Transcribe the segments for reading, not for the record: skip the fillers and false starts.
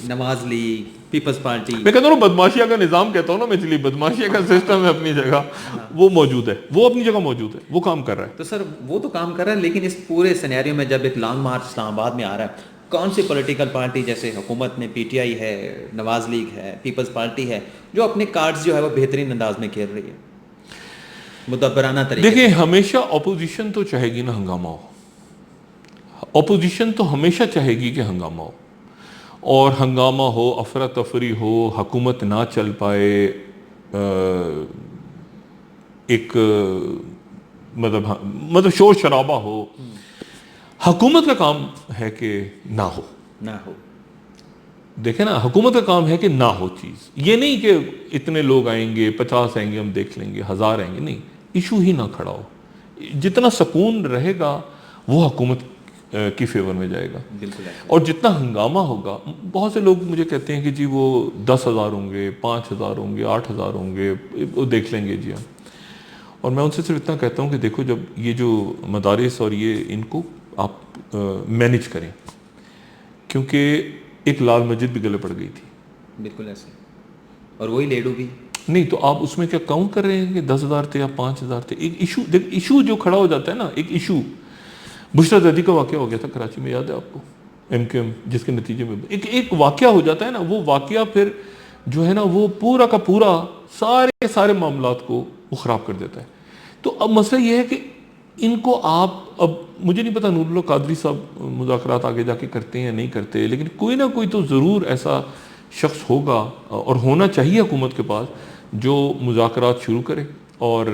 نواز league, Peoples party. میں کہتا ہوں بدماشیہ کا نظام کہتا ہوں نا میں، اس لیے بدماشیہ کا سسٹم ہے اپنی جگہ وہ موجود ہے، وہ اپنی جگہ موجود ہے، وہ کام کر رہا ہے. تو سر وہ تو کام کر رہا ہے، لیکن اس پورے سینیریو میں جب ایک لانگ مارچ اسلام آباد میں آ رہا ہے، کون سی پولیٹیکل پارٹی جیسے حکومت میں پی ٹی آئی ہے، نواز لیگ ہے، پیپلز پارٹی ہے، جو اپنے کارڈز جو ہے وہ بہترین انداز میں کھیل رہی ہے مدبرانہ طریقے سے؟ دیکھیں ہمیشہ اپوزیشن تو چاہے گی نا ہنگامہ ہو، اپوزیشن تو ہمیشہ چاہے گی کہ ہنگامہ ہو، اور ہنگامہ ہو، افراتفری ہو، حکومت نہ چل پائے، ایک مطلب شور شرابہ ہو. حکومت کا کام ہے کہ نہ ہو. دیکھیں نا حکومت کا کام ہے کہ نہ ہو چیز، یہ نہیں کہ اتنے لوگ آئیں گے، 50 آئیں گے ہم دیکھ لیں گے، 1000 آئیں گے، نہیں، ایشو ہی نہ کھڑا ہو. جتنا سکون رہے گا وہ حکومت کی فیور میں جائے گا. بالکل. اور جتنا ہنگامہ ہوگا، بہت سے لوگ مجھے کہتے ہیں کہ جی وہ 10,000 ہوں گے، 5,000 ہوں گے، 8,000 ہوں گے، وہ دیکھ لیں گے جی ہم. اور میں ان سے صرف اتنا کہتا ہوں کہ دیکھو جب یہ جو مدارس اور یہ ان کو آپ مینج کریں، کیونکہ ایک لال مسجد بھی گلے پڑ گئی تھی. بالکل ایسے، اور وہی لیڈو بھی نہیں، تو آپ اس میں کیا کاؤنٹ کر رہے ہیں کہ 10,000 تھے یا 5,000 تھے؟ ایک ایشو دیکھ، ایشو جو کھڑا ہو جاتا ہے نا، ایک ایشو بشرا زیدی کا واقعہ ہو گیا تھا کراچی میں، یاد ہے آپ کو؟ ایم کیو ایم، جس کے نتیجے میں ایک واقعہ ہو جاتا ہے نا، وہ واقعہ پھر جو ہے نا وہ پورا کا پورا سارے معاملات کو وہ خراب کر دیتا ہے. تو اب مسئلہ یہ ہے کہ ان کو آپ، اب مجھے نہیں پتا نور اللہ قادری صاحب مذاکرات آگے جا کے کرتے ہیں یا نہیں کرتے، لیکن کوئی نہ کوئی تو ضرور ایسا شخص ہوگا اور ہونا چاہیے حکومت کے پاس جو مذاکرات شروع کرے. اور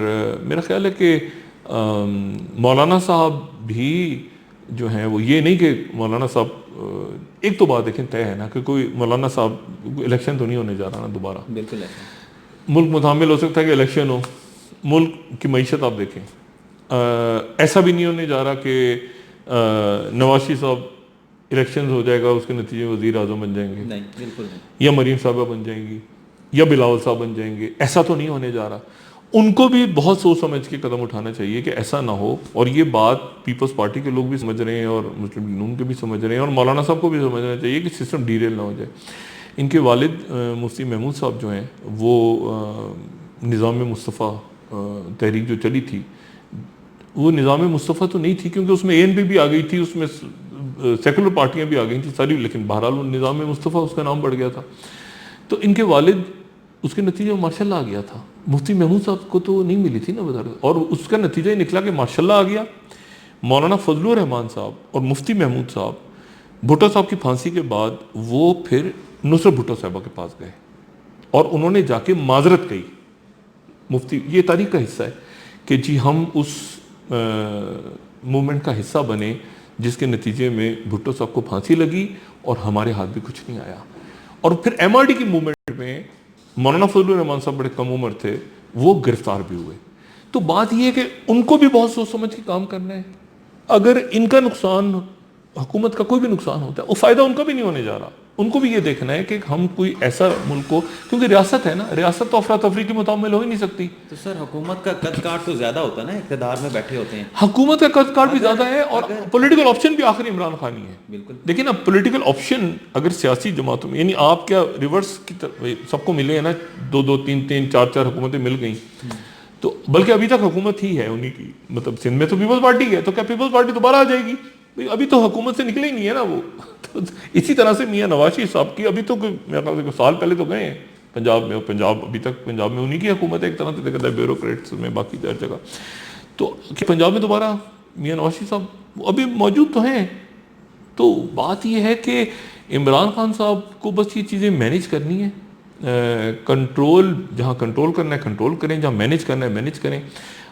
میرا خیال ہے کہ مولانا صاحب بھی جو ہیں وہ یہ نہیں کہ مولانا صاحب، ایک تو بات دیکھیں طے ہے نا کہ کوئی مولانا صاحب الیکشن تو نہیں ہونے جا رہا نا دوبارہ. بالکل ملک متحمل ہو سکتا ہے کہ الیکشن ہو، ملک کی معیشت آپ دیکھیں، ایسا بھی نہیں ہونے جا رہا کہ نواز شریف صاحب الیکشنز ہو جائے گا اس کے نتیجے میں وزیر اعظم بن جائیں گے، نہیں، بالکل نہیں. یا مریم صاحبہ بن جائیں گی، یا بلاول صاحب بن جائیں گے، ایسا تو نہیں ہونے جا رہا. ان کو بھی بہت سوچ سمجھ کے قدم اٹھانا چاہیے کہ ایسا نہ ہو. اور یہ بات پیپلز پارٹی کے لوگ بھی سمجھ رہے ہیں اور مسلم لیگ نون کے بھی سمجھ رہے ہیں، اور مولانا صاحب کو بھی سمجھنا چاہیے کہ سسٹم ڈیریل نہ ہو جائے. ان کے والد مفتی محمود صاحب جو ہیں وہ نظام مصطفیٰ تحریک جو چلی تھی، وہ نظام مصطفیٰ تو نہیں تھی کیونکہ اس میں اے این پی بھی آ گئی تھی، اس میں سیکولر پارٹیاں بھی آ گئی تھیں ساری، لیکن بہرحال نظام مصطفیٰ اس کا نام بڑھ گیا تھا. تو ان کے والد اس کے نتیجے میں ماشاء اللہ آ گیا تھا. مفتی محمود صاحب کو تو نہیں ملی تھی نا بدر، اور اس کا نتیجہ یہ نکلا کہ ماشاء اللہ آ گیا. مولانا فضل الرحمان صاحب اور مفتی محمود صاحب بھٹو صاحب کی پھانسی کے بعد وہ پھر نصرت بھٹو صاحبہ کے پاس گئے اور انہوں نے جا کے معذرت کہی. مفتی، یہ تاریخ کا حصہ ہے کہ جی ہم اس موومنٹ کا حصہ بنے جس کے نتیجے میں بھٹو صاحب کو پھانسی لگی اور ہمارے ہاتھ بھی کچھ نہیں آیا. اور پھر ایم آر ڈی کی موومنٹ میں مولانا فضل الرحمان صاحب بڑے کم عمر تھے، وہ گرفتار بھی ہوئے. تو بات یہ ہے کہ ان کو بھی بہت سوچ سمجھ کے کام کرنا ہے. اگر ان کا نقصان، حکومت کا کوئی بھی نقصان ہوتا ہے، وہ فائدہ ان کا بھی نہیں ہونے جا رہا. ان کو بھی یہ دیکھنا ہے کہ ہم کوئی ایسا ملک کو، کیونکہ ریاست ہے نا، ریاست تو افراتفری کے متعامل ہو ہی نہیں سکتی. تو سر حکومت کا قد کاٹ تو زیادہ ہوتا ہے نا، اقتدار میں بیٹھے ہوتے ہیں. حکومت کا قد کاٹ بھی زیادہ ہے اور پولیٹیکل آپشن بھی آخر عمران خان ہی ہے. بالکل. لیکن اب پولیٹیکل آپشن اگر سیاسی جماعتوں میں، یعنی آپ کیا ریورس کی سب کو ملے ہیں نا، 2 3 4 حکومتیں مل گئیں، تو بلکہ ابھی تک حکومت ہی ہے انہی کی، مطلب سندھ میں تو پیپلز پارٹی ہے، تو کیا پیپلز پارٹی دوبارہ آ جائے گی؟ ابھی تو حکومت سے نکلے ہی نہیں ہے نا وہ. اسی طرح سے میاں نواز شریف صاحب کی ابھی تو میرے خیال سے سال پہلے تو گئے ہیں پنجاب میں، پنجاب ابھی تک پنجاب میں انہی کی حکومت ہے ایک طرح سے دیکھا جائے، بیوروکریٹس میں باقی ہر جگہ. تو پنجاب میں دوبارہ میاں نواز شریف صاحب ابھی موجود تو ہیں. تو بات یہ ہے کہ عمران خان صاحب کو بس یہ چیزیں مینیج کرنی ہے. کنٹرول، جہاں کنٹرول کرنا ہے کنٹرول کریں، جہاں مینیج کرنا ہے مینیج کریں.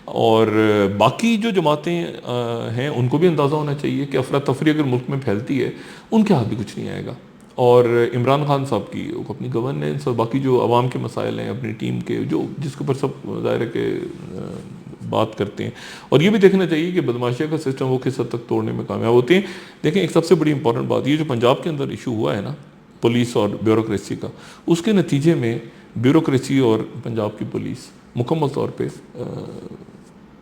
اور باقی جو جماعتیں ہیں ان کو بھی اندازہ ہونا چاہیے کہ افراتفری اگر ملک میں پھیلتی ہے ان کے ہاتھ بھی کچھ نہیں آئے گا. اور عمران خان صاحب کی اپنی گورننس اور باقی جو عوام کے مسائل ہیں اپنی ٹیم کے، جو جس کے اوپر سب ظاہر ہے کہ بات کرتے ہیں. اور یہ بھی دیکھنا چاہیے کہ بدماشیہ کا سسٹم وہ کس حد تک توڑنے میں کامیاب ہوتے ہیں. دیکھیں ایک سب سے بڑی امپورٹنٹ بات، یہ جو پنجاب کے اندر ایشو ہوا ہے نا پولیس اور بیوروکریسی کا، اس کے نتیجے میں بیوروکریسی اور پنجاب کی پولیس مکمل طور پہ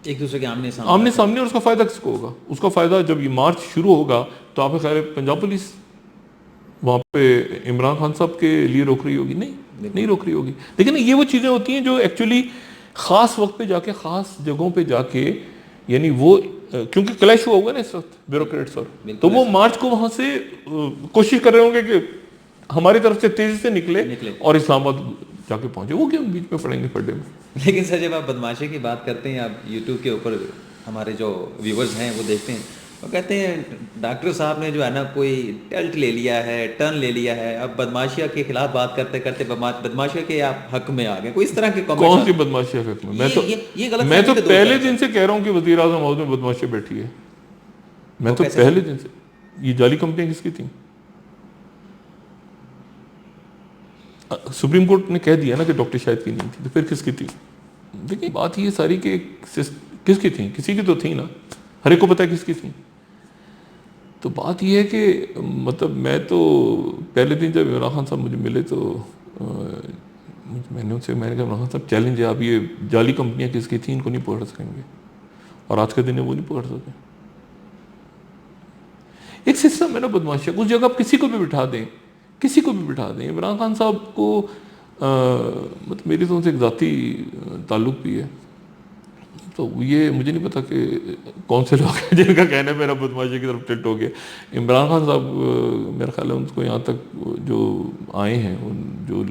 ایک دوسرے کے آمنے سامنے. اور اس کا فائدہ کس کو ہوگا؟ اس کا فائدہ جب یہ مارچ شروع ہوگا تو آپ کا خیال ہے پنجاب پولیس وہاں پہ عمران خان صاحب کے لیے روک رہی ہوگی؟ نہیں روک رہی ہوگی. لیکن یہ وہ چیزیں ہوتی ہیں جو ایکچولی خاص وقت پہ جا کے خاص جگہوں پہ جا کے, یعنی وہ کیونکہ کلیش ہوا ہوگا نا اس وقت بیوروکریٹس اور, تو وہ مارچ کو وہاں سے کوشش کر رہے ہوں گے کہ ہماری طرف سے تیزی سے نکلے اور اسلام آباد جا کے پہنچے. وہ کیا بیچ میں پڑیں گے پڑے میں. لیکن سر جب آپ بدماشی کی بات کرتے ہیں, آپ یوٹیوب کے اوپر ہمارے جو ویورز ہیں وہ دیکھتے ہیں, وہ کہتے ہیں ڈاکٹر صاحب نے جو ہے نا کوئی ٹلٹ لے لیا ہے, ٹرن لے لیا ہے, اب بدماشیہ کے خلاف بات کرتے کرتے بدماشیہ کے آپ حق میں آ گئے. کوئی اس طرح کے کامنٹ. کون سی بدماشیہ حق میں؟ میں تو پہلے دن سے کہہ رہا ہوں کہ وزیر اعظم ہاؤس میں بدماشی بیٹھی ہے. میں تو پہلے دن سے. یہ جعلی کمپنیاں کس کی تھیں؟ سپریم کورٹ نے کہہ دیا نا کہ ڈاکٹر شاہد کی نہیں تھی, تو پھر کس کی تھی؟ دیکھیں بات یہ ساری کہ کس کی تھیں, کسی کی تو تھی نا, ہر ایک کو پتا ہے کس کی تھی. تو بات یہ ہے کہ مطلب میں تو پہلے دن جب عمران خان صاحب مجھے ملے تو میں نے کہا عمران خان صاحب چیلنج ہے, آپ یہ جعلی کمپنیاں کس کی تھیں ان کو نہیں پکڑ سکیں گے, اور آج کے دن وہ نہیں پکڑ سکتے. ایک سسٹم ہے نا بدماشی, اس جگہ آپ کسی کو بھی بٹھا دیں, کسی کو بھی بٹھا دیں. عمران خان صاحب کو مطلب میری تو ان سے ایک ذاتی تعلق بھی ہے, تو یہ مجھے نہیں پتا کہ کون سے لوگ ہیں جن کا کہنا ہے میرا بدماشی کی طرف ٹلٹ ہو گیا. عمران خان صاحب میرا خیال ہے ان کو یہاں تک جو آئے ہیں, جو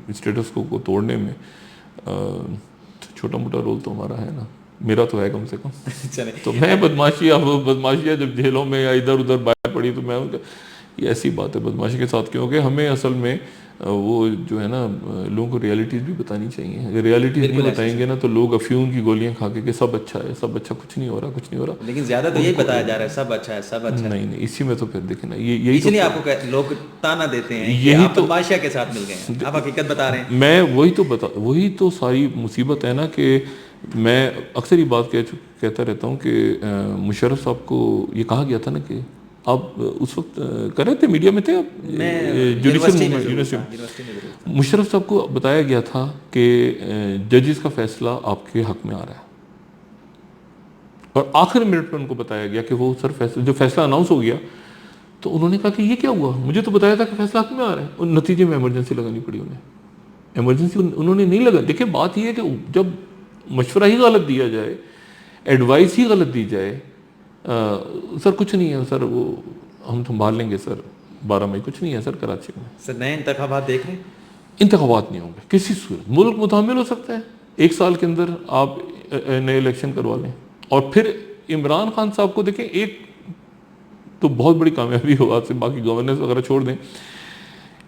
اسٹیٹس کو توڑنے میں چھوٹا موٹا رول تو ہمارا ہے نا, میرا تو ہے کم سے کم. تو میں بدماشیاں جب جیلوں میں یا ادھر ادھر باہر پڑی تو میں یہ ایسی بات ہے بدماشی کے ساتھ, کیونکہ ہمیں اصل میں وہ جو ہے نا لوگوں کو ریالٹیز بھی بتانی چاہیے. اگر ریالٹیز نہیں بتائیں گے نا تو لوگ افیون کی گولیاں کھا کے کہ سب اچھا ہے, سب اچھا, کچھ نہیں ہو رہا, کچھ نہیں ہو رہا. لیکن زیادہ تو یہی بتایا جا رہا ہے سب اچھا ہے, سب اچھا ہے. نہیں اسی میں تو پھر دیکھیں نا یہی اس لیے آپ کو لوگ تانا دیتے ہیں کہ آپ بدماشیہ کے ساتھ مل گئے ہیں, آپ حقیقت بتا رہے ہیں. میں وہی تو ساری مصیبت ہے نا, کہ میں اکثر یہ بات کہتا رہتا ہوں کہ مشرف صاحب کو یہ کہا گیا تھا نا کہ آپ اس وقت کر رہے تھے, میڈیا میں تھے آپ, یونیورسٹی میں مشرف صاحب کو بتایا گیا تھا کہ ججز کا فیصلہ آپ کے حق میں آ رہا ہے, اور آخر منٹ پہ ان کو بتایا گیا کہ وہ سر جو فیصلہ اناؤنس ہو گیا تو انہوں نے کہا کہ یہ کیا ہوا, مجھے تو بتایا تھا کہ فیصلہ حق میں آ رہا ہے, اور نتیجے میں ایمرجنسی لگانی پڑی انہیں. ایمرجنسی انہوں نے نہیں لگا. دیکھیں بات یہ ہے کہ جب مشورہ ہی غلط دیا جائے, ایڈوائس ہی غلط دی جائے, سر کچھ نہیں ہے سر, وہ ہم سنبھال لیں گے سر 12 مئی, کچھ نہیں ہے سر کراچی میں. سر نئے انتخابات دیکھ رہے ہیں؟ انتخابات نہیں ہوں گے کسی صورت. ملک متحمل ہو سکتا ہے 1 سال کے اندر آپ نئے الیکشن کروا لیں. اور پھر عمران خان صاحب کو دیکھیں, ایک تو بہت بڑی کامیابی ہوا, سے باقی گورننس وغیرہ چھوڑ دیں,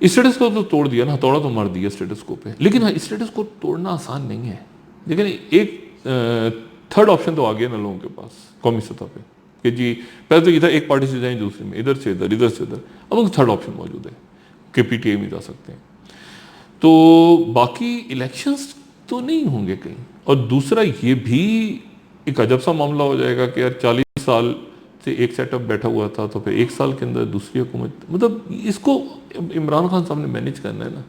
اسٹیٹس کو تو توڑ دیا نا, توڑا تو مار دیا اسٹیٹس کو پہ. لیکن اسٹیٹس کو توڑنا آسان نہیں ہے. لیکن ایک تھرڈ آپشن تو آ گیا نا لوگوں کے پاس قومی سطح پہ, کہ جی پہلے تو یہ تھا ایک پارٹی سے جائیں دوسرے میں, ادھر سے ادھر, ادھر سے ادھر. اب ان تھرڈ آپشن موجود ہے کہ پی ٹی آئی میں جا سکتے ہیں. تو باقی الیکشنز تو نہیں ہوں گے کہیں. اور دوسرا یہ بھی ایک عجب سا معاملہ ہو جائے گا کہ یار 40 سال سے ایک سیٹ اپ بیٹھا ہوا تھا, تو پھر 1 سال کے اندر دوسری حکومت, مطلب اس کو عمران خان صاحب نے مینیج کرنا ہے نا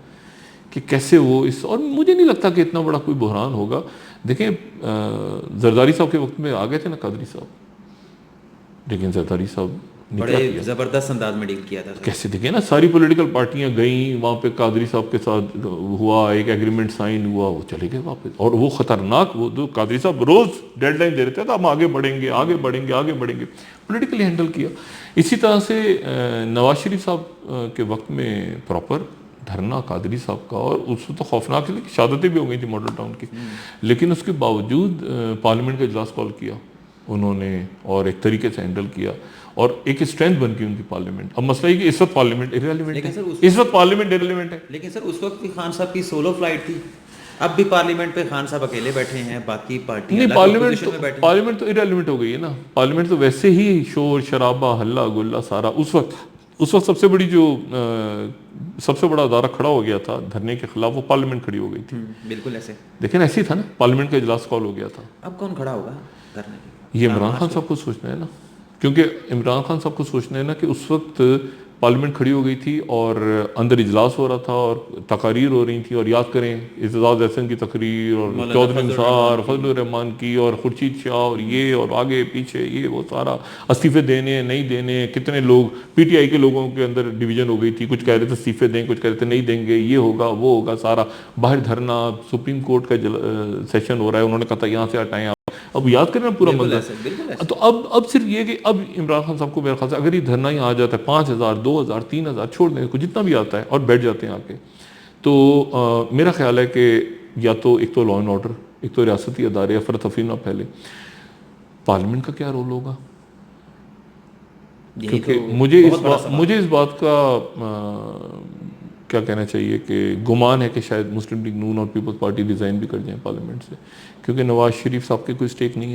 کہ کیسے وہ اس. اور مجھے نہیں لگتا کہ اتنا بڑا کوئی بحران ہوگا. دیکھیں زرداری صاحب کے وقت میں آ گئے تھے نا قادری صاحب, لیکن زرداری صاحب بڑے زبردست انداز میں ڈیل کیا تھا. کیسے دیکھیں نا, ساری پولیٹیکل پارٹیاں گئیں وہاں پہ, قادری صاحب کے ساتھ ہوا, ایک ایگریمنٹ سائن ہوا, وہ چلے گئے واپس. اور وہ خطرناک, وہ تو قادری صاحب روز ڈیڈ لائن دے رہے تھے, تو ہم آگے بڑھیں گے, آگے بڑھیں گے, آگے بڑھیں گے. پولیٹیکلی ہینڈل کیا. اسی طرح سے نواز شریف صاحب کے وقت میں پراپر دھرنا قادری صاحب کا, اور اس وقت تو خوفناک تھی, شہادتیں بھی ہو گئی تھی ماڈل ٹاؤن کی, لیکن اس کے باوجود پارلیمنٹ کا اجلاس کال کیا انہوں نے, اور ایک طریقے سے ہینڈل کیا, اور ایک اسٹرینتھ بن گئی ان کی پارلیمنٹ. اب مسئلہ یہ کہ اس وقت پارلیمنٹ ایرریلیونٹ ہے, اس وقت پارلیمنٹ ایرریلیونٹ ہے. لیکن سر اس وقت بھی خان صاحب کی سولو فلائٹ تھی, اب بھی پارلیمنٹ پہ خان صاحب اکیلے بیٹھے ہیں, باقی پارٹیاں پارلیمنٹ تو ایرریلیونٹ ہو گئی ہے نا. پارلیمنٹ تو ویسے ہی شور شرابہ ہلا گلا سارا. اس وقت سب سے بڑا ادارہ کھڑا ہو گیا تھا دھرنے کے خلاف, وہ پارلیمنٹ کھڑی ہو گئی تھی. بالکل ایسے, لیکن ایسے ہی تھا نا, پارلیمنٹ کا اجلاس کال ہو گیا تھا. اب کون کھڑا ہوگا دھرنے کے؟ یہ عمران خان صاحب کو سوچنا ہے نا, کیونکہ عمران خان صاحب کو سوچنا ہے نا کہ اس وقت پارلیمنٹ کھڑی ہو گئی تھی اور اندر اجلاس ہو رہا تھا اور تقاریر ہو رہی تھیں، اور یاد کریں اعتزاز احسن کی تقریر اور چودھری نثار، فضل الرحمان کی اور خورشید شاہ اور یہ اور آگے پیچھے یہ وہ سارا، استعفے دینے نہیں دینے، کتنے لوگ پی ٹی آئی کے لوگوں کے اندر ڈویژن ہو گئی تھی، کچھ کہہ رہے تھے استعفے دیں، کچھ کہہ رہے تھے نہیں دیں گے، یہ ہوگا وہ ہوگا، سارا باہر دھرنا، سپریم کورٹ کا سیشن ہو رہا ہے، انہوں نے کہا تھا یہاں سے ہٹائیں آپ. اب یاد کرنا پورا منظر. تو اب صرف یہ کہ اب عمران خان صاحب کو میرے خیال سے اگر یہ دھرنا ہی آ جاتا ہے 5,000 2,000 3,000 چھوڑ دیں کو جتنا بھی آتا ہے اور بیٹھ جاتے ہیں آ کے، تو میرا خیال ہے کہ یا تو ایک تو لا اینڈ آرڈر، ایک تو ریاستی ادارے افراتفری نہ پھیلے. پارلیمنٹ کا کیا رول ہوگا؟ کیونکہ مجھے اس بات کا کیا کہنا چاہیے کہ گمان ہے کہ شاید مسلم لیگ نون اور پیپلز پارٹی ریزائن بھی کر جائیں پارلیمنٹ سے، کیونکہ نواز شریف صاحب کے کوئی اسٹیک نہیں ہے